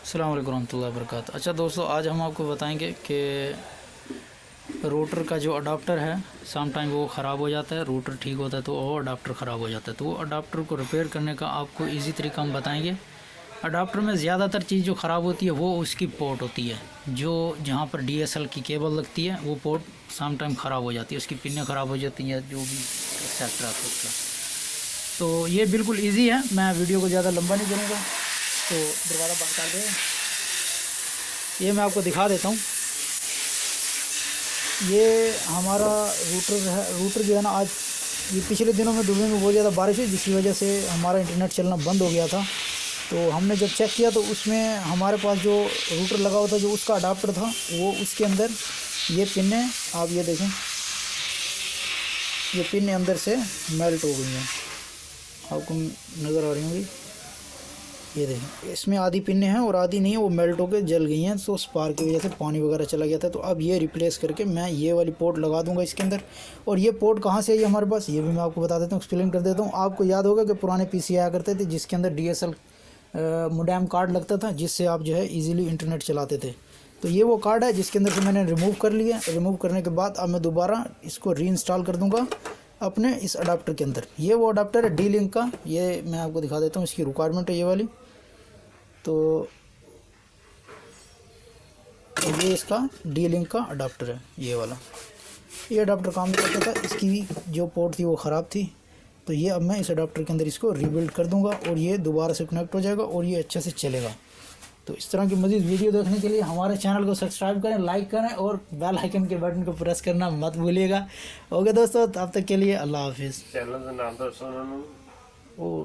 अस्सलाम वालेकुम रहमतुल्लाहि व बरकातहू। अच्छा दोस्तों, आज हम आपको बताएंगे कि रोटर का जो अडाप्टर है सम टाइम वो ख़राब हो जाता है। रोटर ठीक होता है तो वो अडाप्टर ख़राब हो जाता है। तो वो अडाप्टर को रिपेयर करने का आपको इजी तरीका हम बताएंगे। अडाप्टर में ज़्यादातर चीज़ जो ख़राब होती है वो उसकी पोर्ट होती है, जो जहाँ पर DSL की केबल लगती है वो पोर्ट सम टाइम ख़राब हो जाती है, उसकी पिनें ख़राब हो जाती हैं, जो भी एक्सेट्रा है उसका। तो ये बिल्कुल ईजी है, मैं वीडियो को ज़्यादा लंबा नहीं करूँगा। तो दरवाज़ा बंद कर दें, ये मैं आपको दिखा देता हूँ। ये हमारा रूटर है। रूटर जो है ना, आज ये पिछले दिनों में दुबई में बहुत ज़्यादा बारिश हुई, जिसकी वजह से हमारा इंटरनेट चलना बंद हो गया था। तो हमने जब चेक किया तो उसमें हमारे पास जो रूटर लगा हुआ था, जो उसका अडाप्टर था, वो उसके अंदर ये पिनें, आप ये देखें, ये पिनें अंदर से मेल्ट हो गई हैं, आपको नज़र आ रही होंगी। ये देखें, इसमें आधी पिनें हैं और आधी नहीं है, वो मेल्ट होकर जल गई हैं। तो स्पार्क की वजह से पानी वगैरह चला गया था। तो अब ये रिप्लेस करके मैं ये वाली पोर्ट लगा दूंगा इसके अंदर। और ये पोर्ट कहाँ से है हमारे पास, ये भी मैं आपको बता देता हूँ, एक्सप्लेन कर देता हूँ। आपको याद होगा कि पुराने PC आया करते थे जिसके अंदर DSL मोडेम कार्ड लगता था, जिससे आप जो है ईज़िली इंटरनेट चलाते थे। तो ये वो कार्ड है जिसके अंदर से मैंने रिमूव कर लिया। रिमूव करने के बाद अब मैं दोबारा इसको रीइंस्टॉल कर दूँगा अपने इस अडाप्टर के अंदर। ये वो अडाप्टर है D-Link का, ये मैं आपको दिखा देता हूँ, इसकी रिक्वायरमेंट है ये वाली। तो ये इसका D-Link का अडाप्टर है, ये वाला। ये अडाप्टर काम नहीं करता था, इसकी जो पोर्ट थी वो ख़राब थी। तो ये अब मैं इस अडाप्टर के अंदर इसको रीबिल्ड कर दूंगा और ये दोबारा से कनेक्ट हो जाएगा और ये अच्छे से चलेगा। तो इस तरह की मज़ीद वीडियो देखने के लिए हमारे चैनल को सब्सक्राइब करें, लाइक करें और बेल आइकन के बटन को प्रेस करना मत भूलिएगा। ओके दोस्तों, तब तक के लिए अल्लाह हाफिज़। चैनल का नाम तो सुनो।